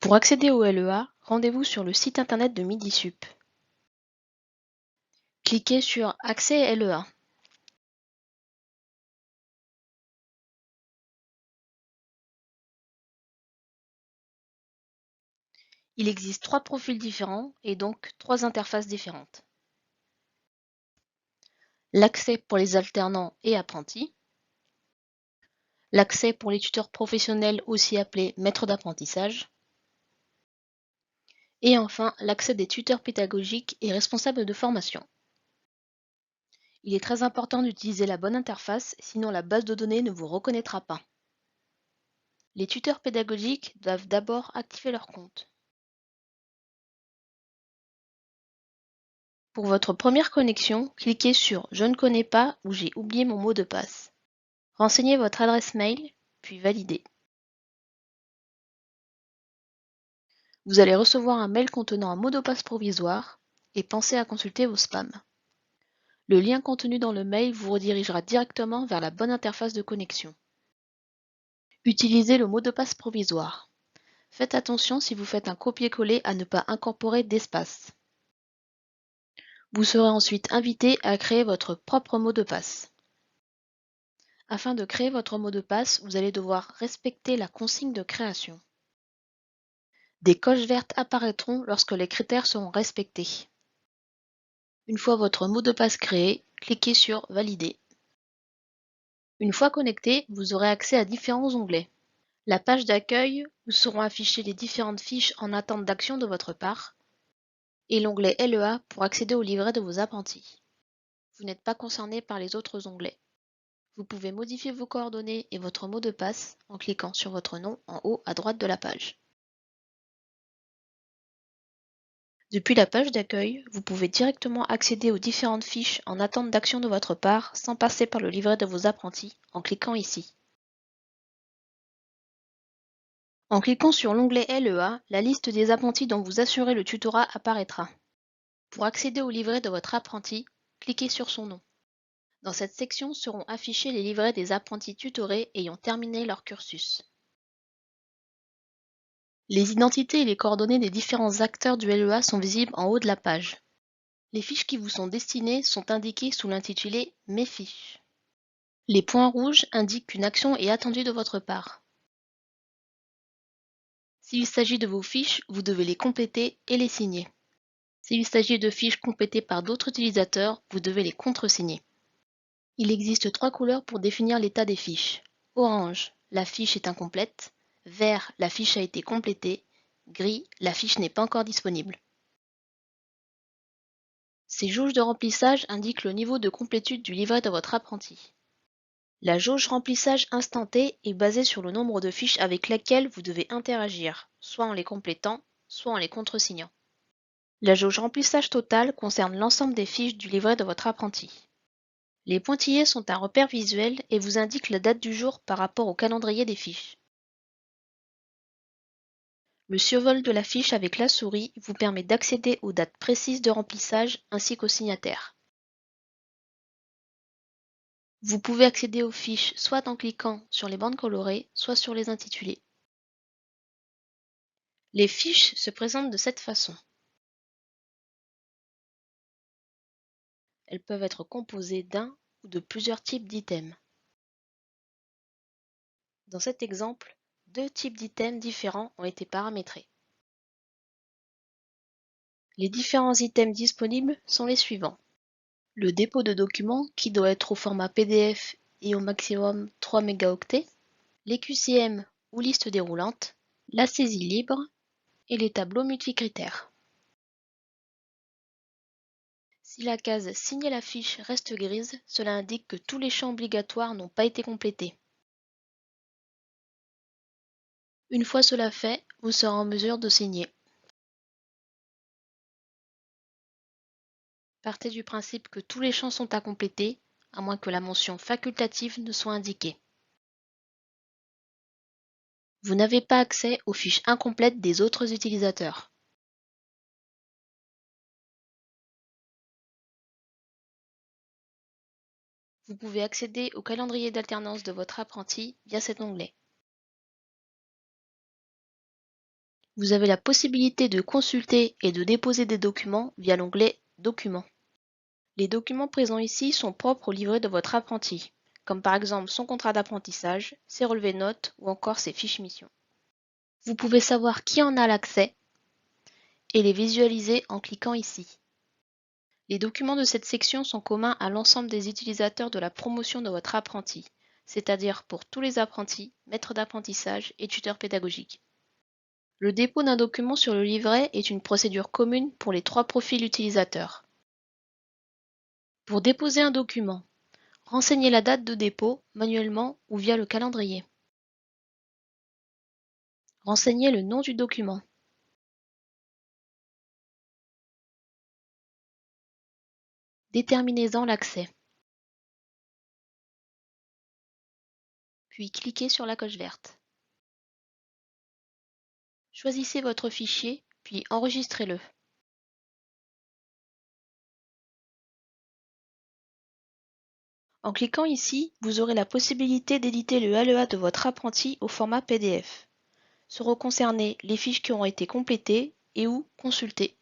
Pour accéder au LEA, rendez-vous sur le site internet de MidiSup. Cliquez sur Accès LEA. Il existe 3 profils différents et donc 3 interfaces différentes. L'accès pour les alternants et apprentis, l'accès pour les tuteurs professionnels aussi appelés maîtres d'apprentissage, et enfin l'accès des tuteurs pédagogiques et responsables de formation. Il est très important d'utiliser la bonne interface, sinon la base de données ne vous reconnaîtra pas. Les tuteurs pédagogiques doivent d'abord activer leur compte. Pour votre première connexion, cliquez sur « Je ne connais pas » ou « J'ai oublié mon mot de passe ». Renseignez votre adresse mail, puis validez. Vous allez recevoir un mail contenant un mot de passe provisoire et pensez à consulter vos spams. Le lien contenu dans le mail vous redirigera directement vers la bonne interface de connexion. Utilisez le mot de passe provisoire. Faites attention si vous faites un copier-coller à ne pas incorporer d'espace. Vous serez ensuite invité à créer votre propre mot de passe. Afin de créer votre mot de passe, vous allez devoir respecter la consigne de création. Des coches vertes apparaîtront lorsque les critères seront respectés. Une fois votre mot de passe créé, cliquez sur « Valider ». Une fois connecté, vous aurez accès à différents onglets. La page d'accueil où seront affichées les différentes fiches en attente d'action de votre part et l'onglet LEA pour accéder au livret de vos apprentis. Vous n'êtes pas concerné par les autres onglets. Vous pouvez modifier vos coordonnées et votre mot de passe en cliquant sur votre nom en haut à droite de la page. Depuis la page d'accueil, vous pouvez directement accéder aux différentes fiches en attente d'action de votre part sans passer par le livret de vos apprentis en cliquant ici. En cliquant sur l'onglet LEA, la liste des apprentis dont vous assurez le tutorat apparaîtra. Pour accéder au livret de votre apprenti, cliquez sur son nom. Dans cette section seront affichés les livrets des apprentis tutorés ayant terminé leur cursus. Les identités et les coordonnées des différents acteurs du LEA sont visibles en haut de la page. Les fiches qui vous sont destinées sont indiquées sous l'intitulé « Mes fiches ». Les points rouges indiquent qu'une action est attendue de votre part. S'il s'agit de vos fiches, vous devez les compléter et les signer. S'il s'agit de fiches complétées par d'autres utilisateurs, vous devez les contresigner. Il existe 3 couleurs pour définir l'état des fiches. Orange, la fiche est incomplète. Vert, la fiche a été complétée. Gris, la fiche n'est pas encore disponible. Ces jauges de remplissage indiquent le niveau de complétude du livret de votre apprenti. La jauge remplissage instanté est basée sur le nombre de fiches avec lesquelles vous devez interagir, soit en les complétant, soit en les contresignant. La jauge remplissage total concerne l'ensemble des fiches du livret de votre apprenti. Les pointillés sont un repère visuel et vous indiquent la date du jour par rapport au calendrier des fiches. Le survol de la fiche avec la souris vous permet d'accéder aux dates précises de remplissage ainsi qu'aux signataires. Vous pouvez accéder aux fiches soit en cliquant sur les bandes colorées, soit sur les intitulés. Les fiches se présentent de cette façon. Elles peuvent être composées d'un ou de plusieurs types d'items. Dans cet exemple, 2 types d'items différents ont été paramétrés. Les différents items disponibles sont les suivants. Le dépôt de documents qui doit être au format PDF et au maximum 3 mégaoctets, les QCM ou listes déroulantes, la saisie libre et les tableaux multicritères. Si la case « Signer la fiche » reste grise, cela indique que tous les champs obligatoires n'ont pas été complétés. Une fois cela fait, vous serez en mesure de signer. Partez du principe que tous les champs sont à compléter, à moins que la mention facultative ne soit indiquée. Vous n'avez pas accès aux fiches incomplètes des autres utilisateurs. Vous pouvez accéder au calendrier d'alternance de votre apprenti via cet onglet. Vous avez la possibilité de consulter et de déposer des documents via l'onglet Documents. Les documents présents ici sont propres au livret de votre apprenti, comme par exemple son contrat d'apprentissage, ses relevés de notes ou encore ses fiches mission. Vous pouvez savoir qui en a l'accès et les visualiser en cliquant ici. Les documents de cette section sont communs à l'ensemble des utilisateurs de la promotion de votre apprenti, c'est-à-dire pour tous les apprentis, maîtres d'apprentissage et tuteurs pédagogiques. Le dépôt d'un document sur le livret est une procédure commune pour les 3 profils utilisateurs. Pour déposer un document, renseignez la date de dépôt manuellement ou via le calendrier. Renseignez le nom du document. Déterminez-en l'accès. Puis cliquez sur la coche verte. Choisissez votre fichier, puis enregistrez-le. En cliquant ici, vous aurez la possibilité d'éditer le LEA de votre apprenti au format PDF. Seront concernées les fiches qui auront été complétées et ou consultées.